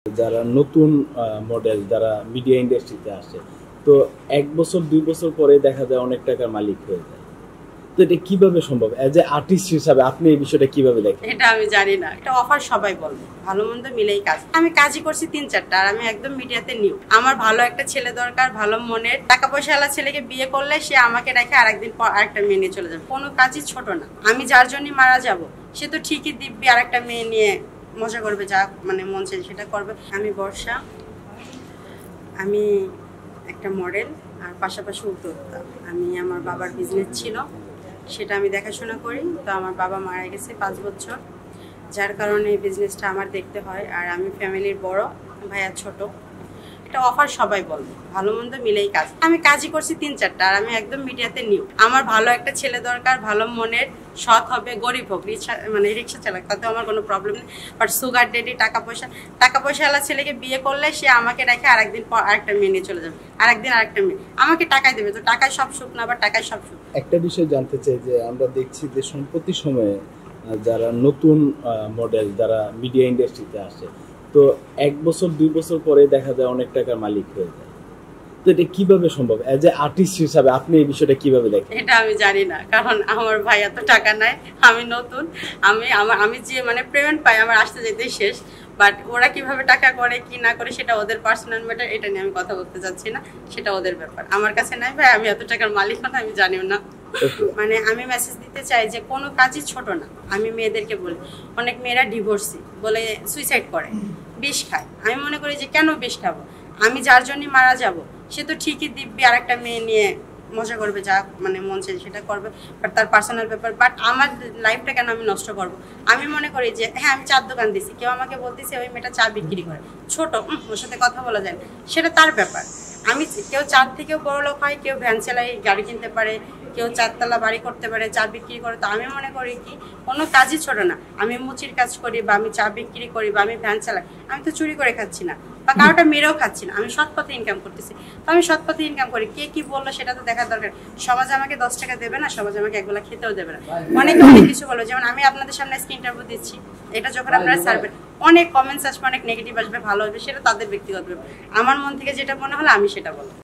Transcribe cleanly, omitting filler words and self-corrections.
যারা নতুন মডেল যারা মিডিয়া ইন্ডাস্ট্রিতে আসে, তো ১ বছর ২ বছর পরে দেখা যায় অনেক টাকার মালিক হয়ে যায়। তো এটা কিভাবে সম্ভব? অ্যাজ এ আর্টিস্ট হিসাবে আপনি এই বিষয়টা কিভাবে দেখেন? এটা আমি জানি না, এটা অফার সবাই বলবে, ভালো মন্দ মিলেই কাজ। আমি কাজই করছি ৩-৪টা, আর আমি একদম মিডিয়াতে নিউ। আমার ভালো একটা ছেলে দরকার, ভালো মনের, টাকা পয়সাওয়ালা ছেলেকে বিয়ে করলে সে আমাকে রেখে আরেকদিন পর আরেকটা মেয়ে নিয়ে চলে যাবে। কোনো কাজই ছোট না। আমি যার জন্য মারা যাব, সে তো ঠিকই দিব্যি আরেকটা মেয়ে নিয়ে মজা করবে, যা মানে মন চাই সেটা করবে। আমি বর্ষা, আমি একটা মডেল আর পাশাপাশি উদ্যোক্তা। আমি আমার বাবার বিজনেস ছিল, সেটা আমি দেখাশোনা করি। তো আমার বাবা মারা গেছে ৫ বছর, যার কারণে এই বিজনেসটা আমার দেখতে হয়। আর আমি ফ্যামিলির বড়, ভাইয়া ছোট। এটা অফার সবাই বলবে, ভালো মন্দ মিলেই কাজ। আমি কাজই করছি ৩-৪টা, আর আমি একদম মিডিয়াতে নিউ। আমার ভালো একটা ছেলে দরকার, ভালো মনের, সৎ হবে, গরিব হোক, রিক্সা চালাক, তাতে আমার কোনো প্রবলেম নেই। বাট সুগার ডেডি, টাকা পয়সাওয়ালা ছেলেকে বিয়ে করলে সে আমাকে রেখে আরেকদিন পর আরেকটা মেয়ে নিয়ে চলে যাবে, আরেকদিন আরেকটা মেয়ে আমাকে টাকায় দেবে। তো টাকায় সব সুখ না, বা টাকায় সব সুখ। একটা বিষয় জানতে চাই যে আমরা দেখছি যে সম্প্রতি সময়ে যারা নতুন মডেল যারা মিডিয়া ইন্ডাস্ট্রিতে আসে, তো ১ বছর ২ বছর পরে দেখা যায় অনেক টাকার মালিক হয়ে যায়। তো এটা কিভাবে সম্ভব? অ্যাজ এ আর্টিস্ট হিসাবে আপনি এই বিষয়টা কিভাবে দেখেন? এটা আমি জানি না, কারণ আমার ভাই এত টাকা নাই, আমি নতুন। আমি যে মানে পেমেন্ট পাই আমার আসতে যেতে শেষ। বাট ওরা কিভাবে টাকা করে কি না করে সেটা ওদের পার্সোনাল ম্যাটার, এটা নিয়ে আমি কথা বলতে চাচ্ছি না, সেটা ওদের ব্যাপার। আমার কাছে নাই ভাই, আমি এত টাকার মালিক না, আমি জানিও না। মানে আমি মেসেজ দিতে চাই যে কোনো কাজই ছোট না। আমি মেয়েদেরকে বলি, অনেক মেয়েরা ডিভোর্সি বলে সুইসাইড করে, বিষ খায়। আমি মনে করি যে কেন বিষ খাবো? আমি যার জন্য মারা যাব, সে তো ঠিকই দিব্যি আরেকটা মেয়ে নিয়ে মজা করবে, যা মানে মন চাই সেটা করবে। বাট তার পার্সোনাল ব্যাপার। বাট আমার লাইফটা কেন আমি নষ্ট করব? আমি মনে করি যে হ্যাঁ, আমি চার দোকান দিছি, কেউ আমাকে বলতেছে ওই মেয়েটা চা বিক্রি করে, ছোট, ওর সাথে কথা বলা যায় না, সেটা তার ব্যাপার। আমি কেউ চার থেকেও বড় লোক হয়, কেউ ভ্যান চালাই, গাড়ি কিনতে পারে, কেউ ৪ তলা বাড়ি করতে পারে, চা বিক্রি করে। তো আমি মনে করি কি, কোনো কাজই ছোট না। আমি মুচির কাজ করি, বা আমি চা বিক্রি করি, বা আমি ভ্যান চালাই, আমি তো চুরি করে খাচ্ছি না, বা কারোটা মেরেও খাচ্ছি না। আমি সৎ পথে ইনকাম করতেছি, তো আমি সৎ পথে ইনকাম করি। কে কি বললো সেটা তো দেখার দরকার। সমাজ আমাকে ১০ টাকা দেবে না, সমাজ আমাকে একবেলা খেতেও দেবে না। অনেকে অনেক কিছু বলো, যেমন আমি আপনাদের সামনে আজকে ইন্টারভিউ দিচ্ছি, এটা যখন আপনারা সার্ভে, অনেক কমেন্টস আসবে, অনেক নেগেটিভ আসবে, ভালো হবে, সেটা তাদের ব্যক্তিগত ব্যাপার। আমার মন থেকে যেটা মনে হলো আমি সেটা বলবো।